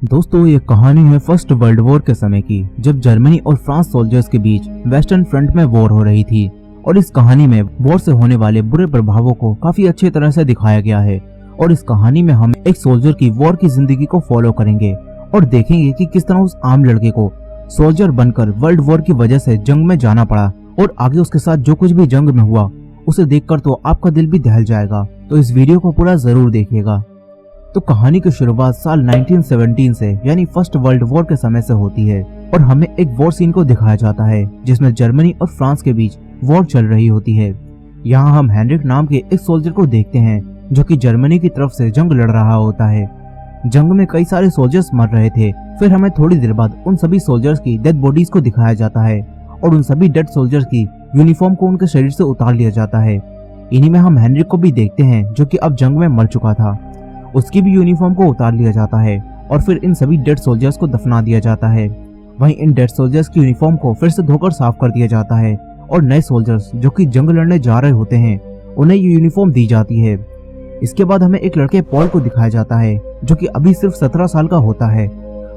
दोस्तों ये कहानी है फर्स्ट वर्ल्ड वॉर के समय की, जब जर्मनी और फ्रांस सोल्जर्स के बीच वेस्टर्न फ्रंट में वॉर हो रही थी। और इस कहानी में वॉर से होने वाले बुरे प्रभावों को काफी अच्छी तरह से दिखाया गया है। और इस कहानी में हम एक सोल्जर की वॉर की जिंदगी को फॉलो करेंगे और देखेंगे कि किस तरह उस आम लड़के को सोल्जर बनकर वर्ल्ड वॉर की वजह से जंग में जाना पड़ा और आगे उसके साथ जो कुछ भी जंग में हुआ उसे देखकर तो आपका दिल भी दहल जाएगा। तो इस वीडियो को पूरा जरूर देखिएगा। तो कहानी की शुरुआत साल 1917 से यानी फर्स्ट वर्ल्ड वॉर के समय से होती है और हमें एक वॉर सीन को दिखाया जाता है जिसमें जर्मनी और फ्रांस के बीच वॉर चल रही होती है। यहाँ हम हेनरिक नाम के एक सोल्जर को देखते हैं जो कि जर्मनी की तरफ से जंग लड़ रहा होता है। जंग में कई सारे सोल्जर्स मर रहे थे। फिर हमें थोड़ी देर बाद उन सभी सोल्जर्स की डेड बॉडीज को दिखाया जाता है और उन सभी डेड सोल्जर्स की यूनिफॉर्म को उनके शरीर से उतार लिया जाता है। इन्हीं में हम हेनरिक को भी देखते हैं जो कि अब जंग में मर चुका था। उसकी भी यूनिफॉर्म को उतार लिया जाता है और फिर इन सभी डेड सोल्जर्स को दफना दिया जाता है। वहीं इन डेड सोल्जर्स की यूनिफॉर्म को फिर से धोकर साफ कर दिया जाता है और नए सोल्जर्स जो कि जंग लड़ने जा रहे होते हैं उन्हें ये यूनिफॉर्म दी जाती है। इसके बाद हमें एक लड़के पॉल को दिखाया जाता है जो कि अभी सिर्फ 17 साल का होता है।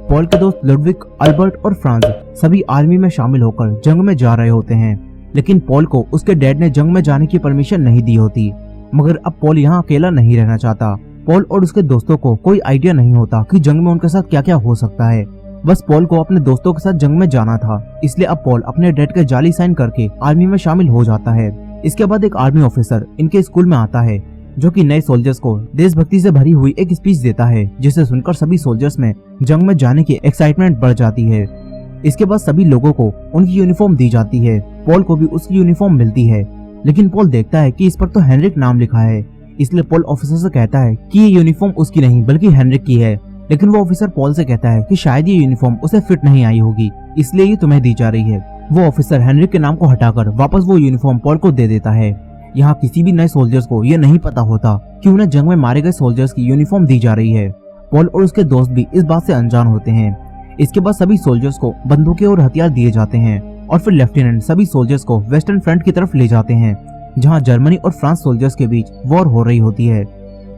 पॉल के दोस्त लुडविक, अल्बर्ट और फ्रांस सभी आर्मी में शामिल होकर जंग में जा रहे होते हैं, लेकिन पॉल को उसके डैड ने जंग में जाने की परमिशन नहीं दी होती। मगर अब पॉल यहाँ अकेला नहीं रहना चाहता। पॉल और उसके दोस्तों को कोई आइडिया नहीं होता कि जंग में उनके साथ क्या क्या हो सकता है। बस पॉल को अपने दोस्तों के साथ जंग में जाना था, इसलिए अब पॉल अपने डैड के जाली साइन करके आर्मी में शामिल हो जाता है। इसके बाद एक आर्मी ऑफिसर इनके स्कूल में आता है जो कि नए सोल्जर्स को देशभक्ति से भरी हुई एक स्पीच देता है, जिसे सुनकर सभी सोल्जर्स में जंग में जाने की एक्साइटमेंट बढ़ जाती है। इसके बाद सभी लोगों को उनकी यूनिफॉर्म दी जाती है। पॉल को भी उसकी यूनिफॉर्म मिलती है, लेकिन पॉल देखता है कि इस पर तो हेनरिक नाम लिखा है, इसलिए पॉल ऑफिसर से कहता है कि ये यूनिफॉर्म उसकी नहीं बल्कि हेनरिक की है। लेकिन वो ऑफिसर पॉल से कहता है कि शायद ये यूनिफॉर्म उसे फिट नहीं आई होगी, इसलिए ये तुम्हें दी जा रही है। वो ऑफिसर हेनरिक के नाम को हटाकर वापस वो यूनिफॉर्म पॉल को दे देता है। यहाँ किसी भी नए सोल्जर्स को ये नहीं पता होता कि उन्हें जंग में मारे गए सोल्जर्स की यूनिफॉर्म दी जा रही है। पॉल और उसके दोस्त भी इस बात से अनजान होते हैं। इसके बाद सभी सोल्जर्स को बंदूकें और हथियार दिए जाते हैं और फिर लेफ्टिनेंट सभी सोल्जर्स को वेस्टर्न फ्रंट की तरफ ले जाते हैं जहां जर्मनी और फ्रांस सोल्जर्स के बीच वॉर हो रही होती है।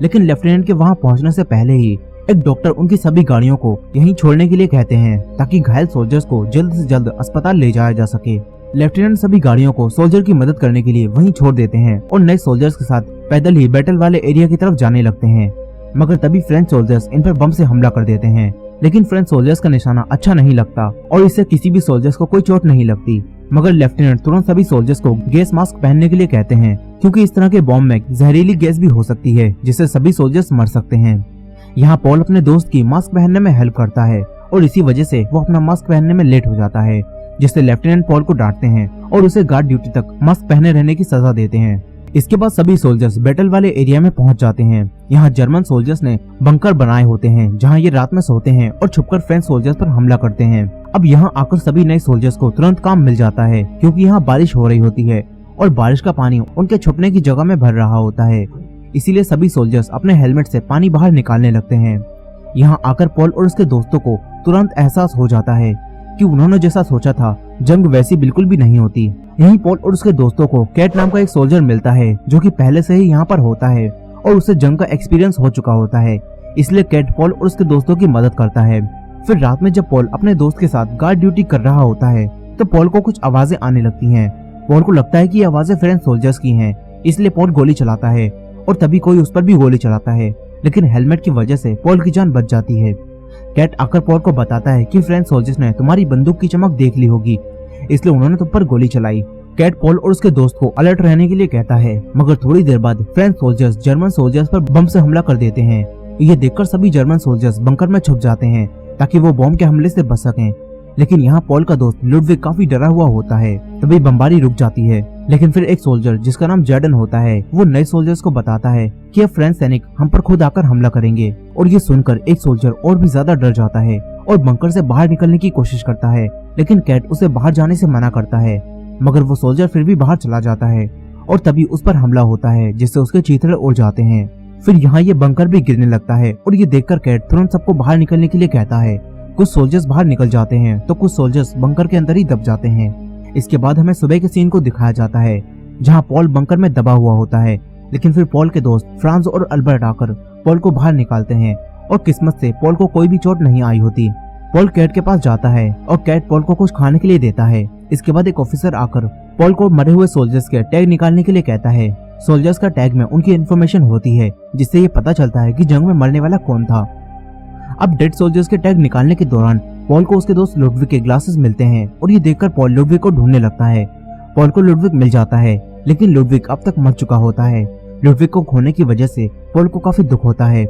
लेकिन लेफ्टिनेंट के वहां पहुंचने से पहले ही एक डॉक्टर उनकी सभी गाड़ियों को यहीं छोड़ने के लिए कहते हैं ताकि घायल सोल्जर्स को जल्द से जल्द अस्पताल ले जाया जा सके। लेफ्टिनेंट सभी गाड़ियों को सोल्जर की मदद करने के लिए वहीं छोड़ देते हैं और नए सोल्जर्स के साथ पैदल ही बैटल वाले एरिया की तरफ जाने लगते हैं। मगर तभी फ्रेंच सोल्जर्स इन पर बम से हमला कर देते हैं, लेकिन फ्रेंच सोल्जर्स का निशाना अच्छा नहीं लगता और इससे किसी भी सोल्जर्स को कोई चोट नहीं लगती। मगर लेफ्टिनेंट तुरंत सभी सोल्जर्स को गैस मास्क पहनने के लिए कहते हैं क्योंकि इस तरह के बॉम्ब में जहरीली गैस भी हो सकती है जिससे सभी सोल्जर्स मर सकते हैं। यहाँ पॉल अपने दोस्त की मास्क पहनने में हेल्प करता है और इसी वजह से वो अपना मास्क पहनने में लेट हो जाता है, जिससे लेफ्टिनेंट पॉल को डांटते हैं और उसे गार्ड ड्यूटी तक मास्क पहने रहने की सजा देते हैं। इसके बाद सभी सोल्जर्स बैटल वाले एरिया में पहुंच जाते हैं। यहाँ जर्मन सोल्जर्स ने बंकर बनाए होते हैं जहाँ ये रात में सोते हैं और छुपकर फ्रेंच सोल्जर्स पर हमला करते हैं। अब यहाँ आकर सभी नए सोल्जर्स को तुरंत काम मिल जाता है क्योंकि यहाँ बारिश हो रही होती है और बारिश का पानी उनके छुपने की जगह में भर रहा होता है। इसीलिए सभी सोल्जर्स अपने हेलमेट से पानी बाहर निकालने लगते हैं। यहाँ आकर पॉल और उसके दोस्तों को तुरंत एहसास हो जाता है कि उन्होंने जैसा सोचा था जंग वैसी बिल्कुल भी नहीं होती। यहीं पॉल और उसके दोस्तों को कैट नाम का एक सोल्जर मिलता है जो कि पहले से ही यहाँ पर होता है और उसे जंग का एक्सपीरियंस हो चुका होता है, इसलिए कैट पॉल और उसके दोस्तों की मदद करता है। फिर रात में जब पॉल अपने दोस्त के साथ गार्ड ड्यूटी कर रहा होता है तो पॉल को कुछ आवाजें आने लगती हैं। पॉल को लगता है कि ये आवाजें फ्रेंच सोल्जर्स की हैं, इसलिए पॉल गोली चलाता है और तभी कोई उस पर भी गोली चलाता है, लेकिन हेलमेट की वजह से पॉल की जान बच जाती है। कैट आकर पॉल को बताता है कि फ्रेंच सोल्जर्स ने तुम्हारी बंदूक की चमक देख ली होगी, इसलिए उन्होंने तुम पर गोली चलाई। कैट पॉल और उसके दोस्त को अलर्ट रहने के लिए कहता है, मगर थोड़ी देर बाद फ्रेंच सोल्जर्स जर्मन सोल्जर्स पर बम से हमला कर देते हैं। ये देखकर सभी जर्मन सोल्जर्स बंकर में छुप जाते हैं ताकि वो बम के हमले से बच सकें। लेकिन यहाँ पॉल का दोस्त लुडविक काफी डरा हुआ होता है। तभी बमबारी रुक जाती है, लेकिन फिर एक सोल्जर जिसका नाम जैडन होता है वो नए सोल्जर्स को बताता है कि अब फ्रेंच सैनिक हम पर खुद आकर हमला करेंगे। और ये सुनकर एक सोल्जर और भी ज्यादा डर जाता है और बंकर से बाहर निकलने की कोशिश करता है, लेकिन कैट उसे बाहर जाने से मना करता है। मगर वो सोल्जर फिर भी बाहर चला जाता है और तभी उस पर हमला होता है जिससे उसके चीथड़े उड़ जाते हैं। फिर यहाँ ये बंकर भी गिरने लगता है और ये देखकर कैट तुरंत सबको बाहर निकलने के लिए कहता है। कुछ सोल्जर्स बाहर निकल जाते हैं तो कुछ सोल्जर्स बंकर के अंदर ही दब जाते हैं। इसके बाद हमें सुबह के सीन को दिखाया जाता है जहाँ पॉल बंकर में दबा हुआ होता है, लेकिन फिर पॉल के दोस्त फ्रांस और अल्बर्ट आकर पॉल को बाहर निकालते हैं और किस्मत से पॉल को कोई भी चोट नहीं आई होती। पॉल कैट के पास जाता है और कैट पॉल को कुछ खाने के लिए देता है। इसके बाद एक ऑफिसर आकर पॉल को मरे हुए सोल्जर्स के टैग निकालने के लिए कहता है। सोल्जर्स का टैग में उनकी इन्फॉर्मेशन होती है, जिससे ये पता चलता है कि जंग में मरने वाला कौन था। अब डेड सोल्जर्स के टैग निकालने के दौरान पॉल को उसके दोस्त लुडविग के ग्लासेस मिलते हैं और ये देखकर पॉल लुडविग को ढूंढने लगता है। पॉल को लुडविग मिल जाता है, लेकिन लुडविग अब तक मर चुका होता है। लुडविग को खोने की वजह से पॉल को काफी दुख होता है।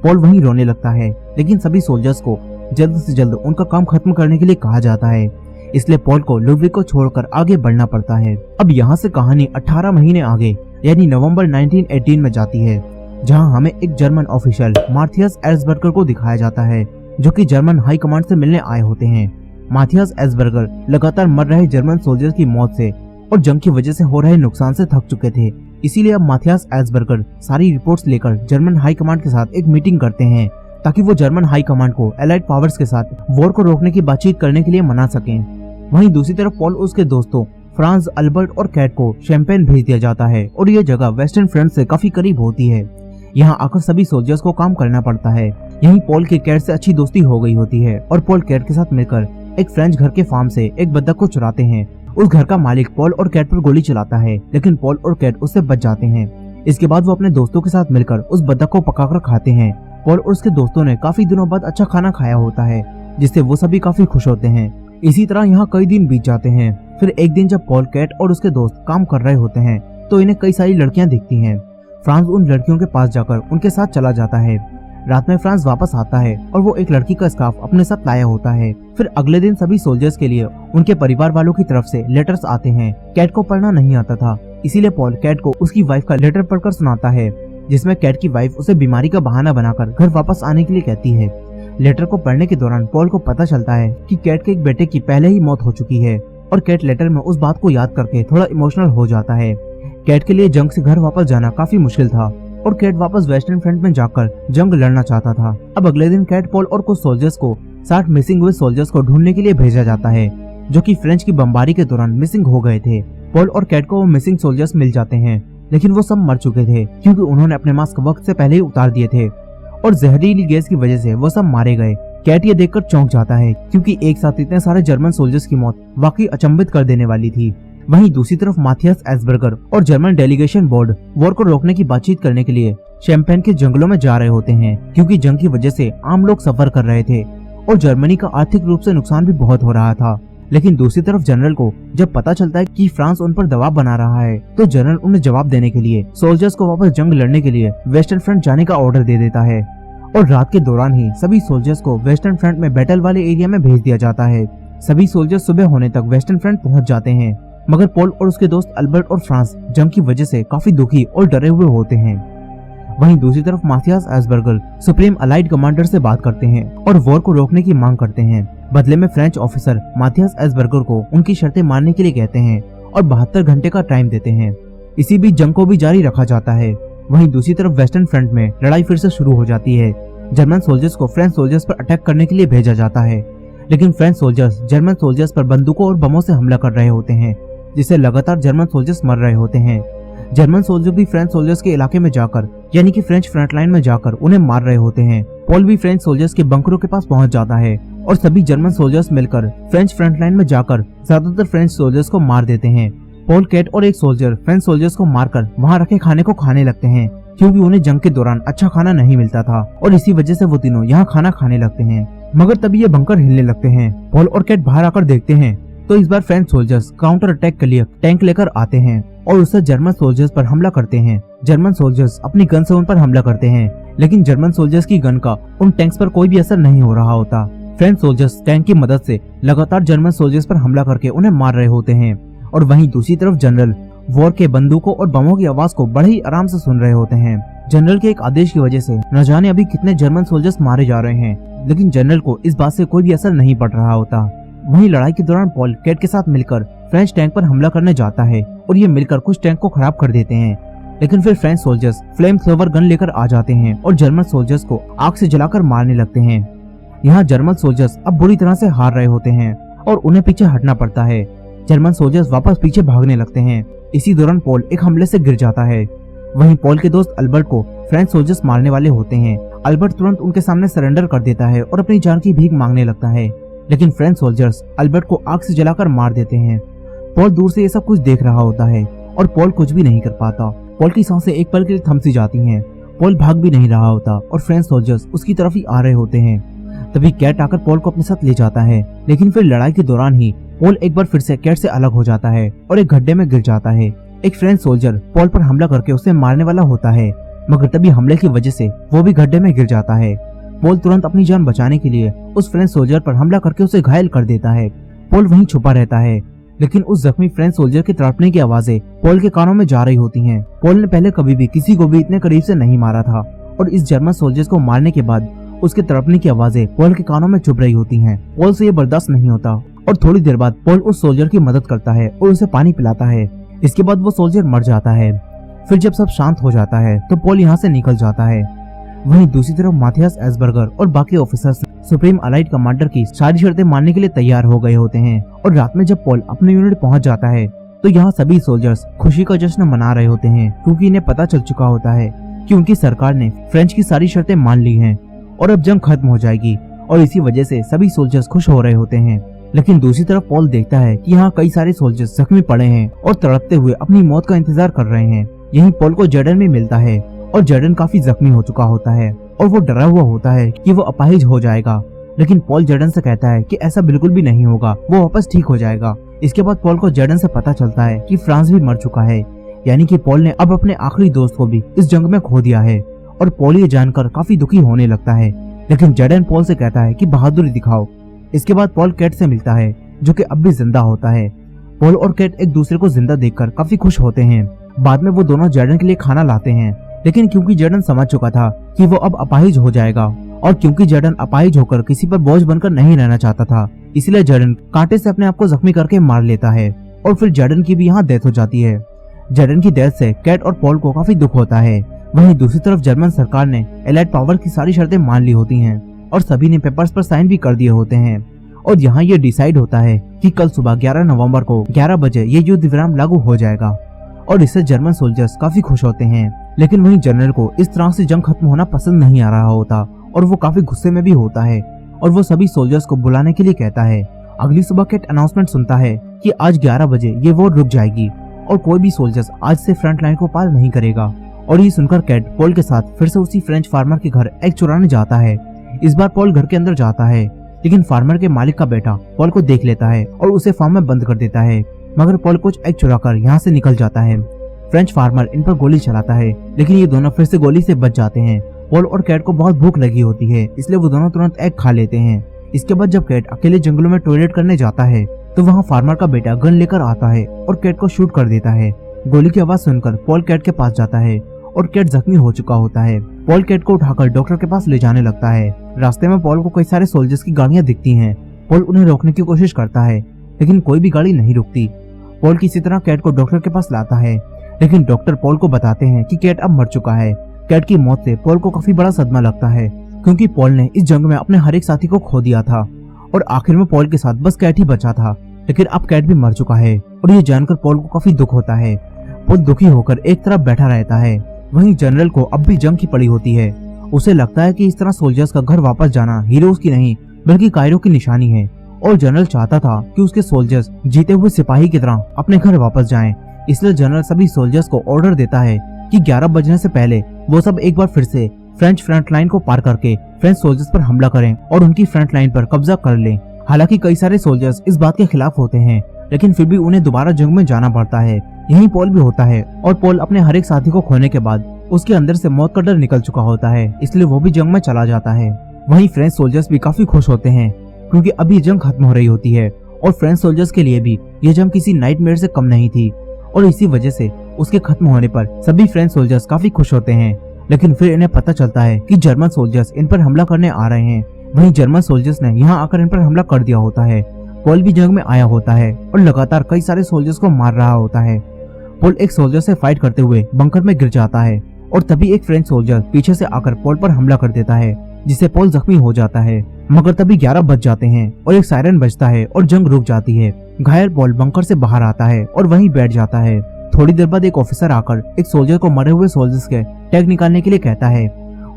पॉल वहीं रोने लगता है, लेकिन सभी सोल्जर्स को जल्द से जल्द उनका काम खत्म करने के लिए कहा जाता है, इसलिए पॉल को लुडविग को छोड़कर आगे बढ़ना पड़ता है। अब यहाँ से कहानी 18 महीने आगे यानी नवंबर 1918 में जाती है, जहाँ हमें एक जर्मन ऑफिशियल माथियस एर्सबर्गर को दिखाया जाता है, जो कि जर्मन हाई कमांड से मिलने आए होते हैं। माथियस एर्सबर्गर लगातार मर रहे जर्मन सोल्जर्स की मौत से और जंग की वजह से हो रहे नुकसान से थक चुके थे, इसीलिए अब माथियस एर्सबर्गर सारी रिपोर्ट्स लेकर जर्मन हाई कमांड के साथ एक मीटिंग करते हैं, ताकि वो जर्मन हाई कमांड को एलाइड पावर्स के साथ वॉर को रोकने की बातचीत करने के लिए मना सकें। वहीं दूसरी तरफ पॉल उसके दोस्तों फ्रांस, अल्बर्ट और कैट को शैंपेन भेज दिया जाता है और ये जगह वेस्टर्न फ्रंट से काफी करीब होती है। यहाँ आकर सभी सोल्जर्स को काम करना पड़ता है। यहीं पॉल की कैट से अच्छी दोस्ती हो गई होती है और पॉल कैट के साथ मिलकर एक फ्रेंच घर के फार्म से एक बत्तख को चुराते हैं। उस घर का मालिक पॉल और कैट पर गोली चलाता है, लेकिन पॉल और कैट उससे बच जाते हैं। इसके बाद वो अपने दोस्तों के साथ मिलकर उस बत्तख को पकाकर खाते हैं। पॉल और उसके दोस्तों ने काफी दिनों बाद अच्छा खाना खाया होता है, जिससे वो सभी काफी खुश होते हैं। इसी तरह यहाँ कई दिन बीत जाते हैं। फिर एक दिन जब पॉल, कैट और उसके दोस्त काम कर रहे होते हैं, तो इन्हें कई सारी लड़कियां दिखती हैं। फ्रांस उन लड़कियों के पास जाकर उनके साथ चला जाता है। रात में फ्रांस वापस आता है और वो एक लड़की का स्कार्फ अपने साथ लाया होता है। फिर अगले दिन सभी सोल्जर्स के लिए उनके परिवार वालों की तरफ से लेटर्स आते हैं। कैट को पढ़ना नहीं आता था, इसीलिए पॉल कैट को उसकी वाइफ का लेटर पढ़कर सुनाता है, जिसमें कैट की वाइफ उसे बीमारी का बहाना बनाकर घर वापस आने के लिए कहती है। लेटर को पढ़ने के दौरान पॉल को पता चलता है कि कैट के एक बेटे की पहले ही मौत हो चुकी है और कैट लेटर में उस बात को याद करके थोड़ा इमोशनल हो जाता है। कैट के लिए जंग से घर वापस जाना काफी मुश्किल था और कैट वापस वेस्टर्न फ्रंट में जाकर जंग लड़ना चाहता था। अब अगले दिन कैट, पॉल और कुछ सोल्जर्स को 60 मिसिंग हुए सोल्जर्स को ढूंढने के लिए भेजा जाता है, जो कि फ्रेंच की बमबारी के दौरान मिसिंग हो गए थे। पॉल और कैट को वो मिसिंग सोल्जर्स मिल जाते हैं, लेकिन वो सब मर चुके थे क्योंकि उन्होंने अपने मास्क वक्त से पहले ही उतार दिए थे और जहरीली गैस की वजह से वो सब मारे गए। कैट ये देखकर चौंक जाता है, क्योंकि एक साथ इतने सारे जर्मन सोल्जर्स की मौत वाकई अचंभित कर देने वाली थी। वहीं दूसरी तरफ माथियस एर्सबर्गर और जर्मन डेलीगेशन बोर्ड वॉर को रोकने की बातचीत करने के लिए शैंपेन के जंगलों में जा रहे होते हैं, क्योंकि जंग की वजह से आम लोग सफर कर रहे थे और जर्मनी का आर्थिक रूप से नुकसान भी बहुत हो रहा था। लेकिन दूसरी तरफ जनरल को जब पता चलता है कि फ्रांस उन पर दबाव बना रहा है, तो जनरल उन्हें जवाब देने के लिए सोल्जर्स को वापस जंग लड़ने के लिए वेस्टर्न फ्रंट जाने का ऑर्डर दे देता है और रात के दौरान ही सभी सोल्जर्स को वेस्टर्न फ्रंट में बैटल वाले एरिया में भेज दिया जाता है। सभी सोल्जर्स सुबह होने तक वेस्टर्न फ्रंट पहुंच जाते हैं, मगर पॉल और उसके दोस्त अल्बर्ट और फ्रांस जंग की वजह से काफी दुखी और डरे हुए होते हैं। वहीं दूसरी तरफ माथियस एर्सबर्गर सुप्रीम अलाइड कमांडर से बात करते हैं और वॉर को रोकने की मांग करते हैं। बदले में फ्रेंच ऑफिसर माथियस एर्सबर्गर को उनकी शर्तें मानने के लिए कहते हैं और 72 घंटे का टाइम देते हैं। इसी बीच जंग को भी जारी रखा जाता है। वहीं दूसरी तरफ वेस्टर्न फ्रंट में लड़ाई फिर से शुरू हो जाती है। जर्मन सोल्जर्स को फ्रेंच सोल्जर्स पर अटैक करने के लिए भेजा जाता है, लेकिन फ्रेंच सोल्जर्स जर्मन सोल्जर्स पर बंदूकों और बमों से हमला कर रहे होते हैं, जिससे लगातार जर्मन सोल्जर्स मर रहे होते हैं। जर्मन सोल्जर भी फ्रेंच सोल्जर्स के इलाके में जाकर यानी कि फ्रेंच फ्रंट लाइन में जाकर उन्हें मार रहे होते हैं। पॉल भी फ्रेंच सोल्जर्स के बंकरों के पास पहुंच जाता है और सभी जर्मन सोल्जर्स मिलकर फ्रेंच फ्रंट लाइन में जाकर ज्यादातर फ्रेंच सोल्जर्स को मार देते हैं। पॉल, कैट और एक सोल्जर फ्रेंच सोल्जर्स को मारकर वहां रखे खाने को खाने लगते हैं, क्योंकि उन्हें जंग के दौरान अच्छा खाना नहीं मिलता था और इसी वजह से वो तीनों यहाँ खाना खाने लगते हैं। मगर तभी ये बंकर हिलने लगते हैं। पॉल और कैट बाहर आकर देखते हैं तो इस बार फ्रेंच सोल्जर्स काउंटर अटैक के लिए टैंक लेकर आते हैं और उससे जर्मन सोल्जर्स पर हमला करते हैं। जर्मन सोल्जर्स अपनी गन से उन पर हमला करते हैं, लेकिन जर्मन सोल्जर्स की गन का उन टैंक्स पर कोई भी असर नहीं हो रहा होता। फ्रेंच सोल्जर्स टैंक की मदद से लगातार जर्मन सोल्जर्स पर हमला करके उन्हें मार रहे होते हैं और वहीं दूसरी तरफ जनरल वॉर के बंदूकों और बमों की आवाज को बड़े ही आराम से सुन रहे होते हैं। जनरल के एक आदेश की वजह से न जाने अभी कितने जर्मन सोल्जर्स मारे जा रहे हैं, लेकिन जनरल को इस बात से कोई भी असर नहीं पड़ रहा होता। वहीं लड़ाई के दौरान पॉल कैट के साथ मिलकर फ्रेंच टैंक पर हमला करने जाता है और ये मिलकर कुछ टैंक को खराब कर देते हैं, लेकिन फिर French soldiers flame thrower gun लेकर आ जाते हैं और जर्मन सोल्जर्स को आग से जलाकर मारने लगते हैं। यहाँ जर्मन सोल्जर्स अब बुरी तरह से हार रहे होते हैं और उन्हें पीछे हटना पड़ता है। जर्मन सोल्जर्स वापस पीछे भागने लगते हैं। इसी दौरान पॉल एक हमले से गिर जाता है। वहीं पॉल के दोस्त अल्बर्ट को फ्रेंच सोल्जर्स मारने वाले होते हैं। अल्बर्ट तुरंत उनके सामने सरेंडर कर देता है और अपनी जान की भीख मांगने लगता है, लेकिन फ्रेंच सोल्जर्स अल्बर्ट को आग से जलाकर मार देते हैं। पॉल दूर से ये सब कुछ देख रहा होता है और पॉल कुछ भी नहीं कर पाता। पॉल की सांसें एक पल के लिए थम सी जाती हैं। पॉल भाग भी नहीं रहा होता और फ्रेंच सोल्जर्स उसकी तरफ ही आ रहे होते हैं। तभी कैट आकर पॉल को अपने साथ ले जाता है, लेकिन फिर लड़ाई के दौरान ही पॉल एक बार फिर से कैट से अलग हो जाता है और एक गड्ढे में गिर जाता है। एक फ्रेंच सोल्जर पॉल पर हमला करके उसे मारने वाला होता है, मगर तभी हमले की वजह से वो भी गड्ढे में गिर जाता है। पॉल तुरंत अपनी जान बचाने के लिए उस फ्रेंच सोल्जर पर हमला करके उसे घायल कर देता है। पॉल वहीं छुपा रहता है, लेकिन उस जख्मी फ्रेंच सोल्जर की तड़पने की आवाजें पॉल के कानों में जा रही होती हैं। पॉल ने पहले कभी भी किसी को भी इतने करीब से नहीं मारा था और इस जर्मन सोल्जर्स को मारने के बाद उसके तड़पने की आवाजें पॉल के कानों में चुभ रही होती हैं। पॉल से ये बर्दाश्त नहीं होता और थोड़ी देर बाद पॉल उस सोल्जर की मदद करता है और उसे पानी पिलाता है। इसके बाद वो सोल्जर मर जाता है। फिर जब सब शांत हो जाता है तो पॉल यहाँ से निकल जाता है। वहीं दूसरी तरफ माथियास एसबर्गर और बाकी ऑफिसर्स सुप्रीम अलाइड कमांडर की सारी शर्तें मानने के लिए तैयार हो गए होते हैं और रात में जब पॉल अपने यूनिट पहुंच जाता है तो यहाँ सभी सोल्जर्स खुशी का जश्न मना रहे होते हैं, क्योंकि इन्हें पता चल चुका होता है कि उनकी सरकार ने फ्रेंच की सारी शर्तें मान ली हैं और अब जंग खत्म हो जाएगी, और इसी वजह से सभी सोल्जर्स खुश हो रहे होते हैं। लेकिन दूसरी तरफ पॉल देखता है कि यहाँ कई सारे सोल्जर्स जख्मी पड़े हैं और तड़पते हुए अपनी मौत का इंतजार कर रहे हैं। यहीं पॉल को जॉर्डन भी मिलता है और जॉर्डन काफी जख्मी हो चुका होता है और वो डरा हुआ होता है कि वो अपाहिज हो जाएगा, लेकिन पॉल जॉर्डन से कहता है कि ऐसा बिल्कुल भी नहीं होगा, वो वापस ठीक हो जाएगा। इसके बाद पॉल को जॉर्डन से पता चलता है कि फ्रांस भी मर चुका है, यानी कि पॉल ने अब अपने आखिरी दोस्त को भी इस जंग में खो दिया है और पॉल ये जानकर काफी दुखी होने लगता है। लेकिन जॉर्डन पॉल से कहता है कि बहादुरी दिखाओ। इसके बाद पॉल कैट से मिलता है जो कि अब भी जिंदा होता है। पॉल और कैट एक दूसरे को जिंदा देखकर काफी खुश होते हैं। बाद में वो दोनों जॉर्डन के लिए खाना लाते हैं, लेकिन क्योंकि जॉर्डन समझ चुका था कि वो अब अपाहिज हो जाएगा और क्योंकि जॉर्डन अपाहिज होकर किसी पर बोझ बनकर नहीं रहना चाहता था, इसलिए जॉर्डन कांटे से अपने आप को जख्मी करके मार लेता है और फिर जॉर्डन की भी यहाँ डेथ हो जाती है। जॉर्डन की डेथ से कैट और पॉल को काफी दुख होता है। वहीं दूसरी तरफ जर्मन सरकार ने एलाइड पावर की सारी शर्तें मान ली होती हैं और सभी ने पेपर्स पर साइन भी कर दिए होते हैं और यहाँ ये डिसाइड होता है कि कल सुबह 11 नवंबर को 11 बजे ये युद्ध विराम लागू हो जाएगा और इससे जर्मन सोल्जर्स काफी खुश होते हैं। लेकिन वहीं जनरल को इस तरह से जंग खत्म होना पसंद नहीं आ रहा होता और वो काफी गुस्से में भी होता है और वो सभी सोल्जर्स को बुलाने के लिए कहता है। अगली सुबह कैट अनाउंसमेंट सुनता है कि आज 11 बजे ये वॉर रुक जाएगी और कोई भी सोल्जर्स आज से फ्रंट लाइन को पार नहीं करेगा। और ये सुनकर कैट पॉल के साथ फिर से उसी फ्रेंच फार्मर के घर एग चुराने जाता है। इस बार पॉल घर के अंदर जाता है, लेकिन फार्मर के मालिक का बेटा पॉल को देख लेता है और उसे फार्म में बंद कर देता है, मगर पॉल कुछ एग चुराकर यहाँ से निकल जाता है। फ्रेंच फार्मर इन पर गोली चलाता है, लेकिन ये दोनों फिर से गोली से बच जाते हैं। पॉल और कैट को बहुत भूख लगी होती है, इसलिए वो दोनों तुरंत एग खा लेते हैं। इसके बाद जब कैट अकेले जंगलों में टॉयलेट करने जाता है तो वहाँ फार्मर का बेटा गन लेकर आता है और कैट को शूट कर देता है। गोली की आवाज सुनकर पॉल कैट के पास जाता है और कैट जख्मी हो चुका होता है। पॉल कैट को उठाकर डॉक्टर के पास ले जाने लगता है। रास्ते में पॉल को कई सारे सोल्जर्स की गाड़ियां दिखती हैं। पॉल उन्हें रोकने की कोशिश करता है, लेकिन कोई भी गाड़ी नहीं रुकती। पॉल किसी तरह कैट को डॉक्टर के पास लाता है, लेकिन डॉक्टर पॉल को बताते हैं कि कैट अब मर चुका है। कैट की मौत से पॉल को काफी बड़ा सदमा लगता है, क्योंकि पॉल ने इस जंग में अपने हर एक साथी को खो दिया था और आखिर में पॉल के साथ बस कैट ही बचा था। लेकिन अब कैट भी मर चुका है और ये जानकर पॉल को काफी दुख होता है। पॉल दुखी होकर एक तरफ बैठा रहता है। वहीं जनरल को अब भी जंग की पड़ी होती है। उसे लगता है कि इस तरह सोल्जर्स का घर वापस जाना हीरोज की नहीं बल्कि कायरो की निशानी है और जनरल चाहता था कि उसके सोल्जर्स जीते हुए सिपाही की तरह अपने घर वापस जाएं। इसलिए जनरल सभी सोल्जर्स को ऑर्डर देता है कि 11 बजने से पहले वो सब एक बार फिर से फ्रेंच फ्रंट लाइन को पार करके फ्रेंच सोल्जर्स पर हमला करें और उनकी फ्रंट लाइन पर कब्जा कर लें। हालांकि कई सारे सोल्जर्स इस बात के खिलाफ होते हैं, लेकिन फिर भी उन्हें दोबारा जंग में जाना पड़ता है। यहीं पॉल भी होता है और पॉल अपने हर एक साथी को खोने के बाद उसके अंदर से मौत का डर निकल चुका होता है, इसलिए वो भी जंग में चला जाता है। वहीं फ्रेंच सोल्जर्स भी काफी खुश होते हैं, क्योंकि अब ये जंग खत्म हो रही होती है और फ्रेंच सोल्जर्स के लिए भी ये जंग किसी नाइटमेयर से कम नहीं थी और इसी वजह से उसके खत्म होने पर सभी फ्रेंच सोल्जर्स काफी खुश होते हैं। लेकिन फिर इन्हें पता चलता है कि जर्मन सोल्जर्स इन पर हमला करने आ रहे हैं। वहीं जर्मन सोल्जर्स ने यहाँ आकर इन पर हमला कर दिया होता है। पॉल भी जंग में आया होता है और लगातार कई सारे सोल्जर्स को मार रहा होता है। पॉल एक सोल्जर से फाइट करते हुए बंकर में गिर जाता है और तभी एक फ्रेंच सोल्जर पीछे से आकर पॉल पर हमला कर देता है, जिससे पॉल जख्मी हो जाता है। मगर तभी 11 बज जाते हैं और एक सायरन बजता है और जंग रुक जाती है। घायल पॉल बंकर से बाहर आता है और वहीं बैठ जाता है। थोड़ी देर बाद एक ऑफिसर आकर एक सोल्जर को मरे हुए सोल्जर्स के टैग निकालने के लिए कहता है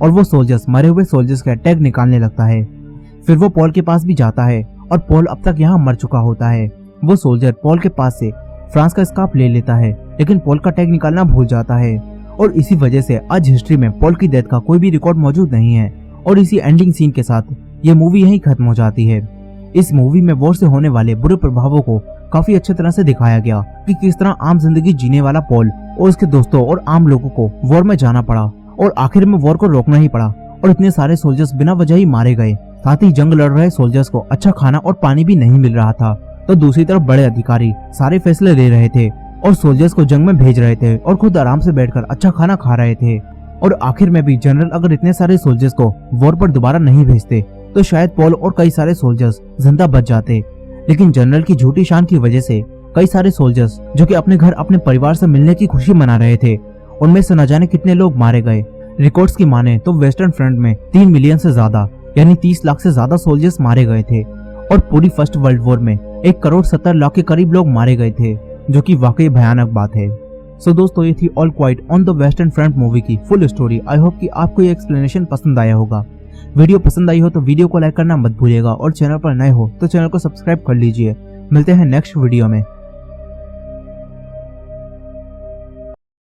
और वो सोल्जर्स मरे हुए सोल्जर्स के टैग निकालने लगता है। फिर वो पॉल के पास भी जाता है और पॉल अब तक यहाँ मर चुका होता है। वो सोल्जर पॉल के पास से फ्रांस का स्कार्फ ले लेता है, लेकिन पॉल का टैग निकालना भूल जाता है और इसी वजह से आज हिस्ट्री में पॉल की डेथ का कोई भी रिकॉर्ड मौजूद नहीं है। और इसी एंडिंग सीन के साथ ये मूवी यहीं खत्म हो जाती है। इस मूवी में वॉर से होने वाले बुरे प्रभावों को काफी अच्छी तरह से दिखाया गया कि किस तरह आम जिंदगी जीने वाला पॉल और उसके दोस्तों और आम लोगों को वॉर में जाना पड़ा और आखिर में वॉर को रोकना ही पड़ा और इतने सारे सोल्जर्स बिना वजह ही मारे गए। साथ ही जंग लड़ रहे सोल्जर्स को अच्छा खाना और पानी भी नहीं मिल रहा था, तो दूसरी तरफ बड़े अधिकारी सारे फैसले ले रहे थे और सोल्जर्स को जंग में भेज रहे थे और खुद आराम से बैठकर अच्छा खाना खा रहे थे। और आखिर में भी जनरल अगर इतने सारे सोल्जर्स को वॉर पर दोबारा नहीं भेजते तो शायद पॉल और कई सारे सोल्जर्स जिंदा बच जाते, लेकिन जनरल की झूठी शान की वजह से कई सारे सोल्जर्स जो कि अपने घर अपने परिवार से मिलने की खुशी मना रहे थे, उनमें से न जाने कितने लोग मारे गए। रिकॉर्ड्स की माने तो वेस्टर्न फ्रंट में 3 मिलियन से ज्यादा यानी 30 लाख से ज्यादा सोल्जर्स मारे गए थे और पूरी फर्स्ट वर्ल्ड वॉर में 1 करोड़ 70 लाख के करीब लोग मारे गए थे, जो कि वाकई भयानक बात है। सो दोस्तों, ये थी all quite on the western front movie की फुल स्टोरी। आई होप कि आपको ये एक्सप्लेनेशन पसंद आया होगा। वीडियो पसंद आई हो तो वीडियो को लाइक करना मत भूलिएगा और चैनल पर नए हो तो चैनल को सब्सक्राइब कर लीजिए। मिलते हैं नेक्स्ट वीडियो में।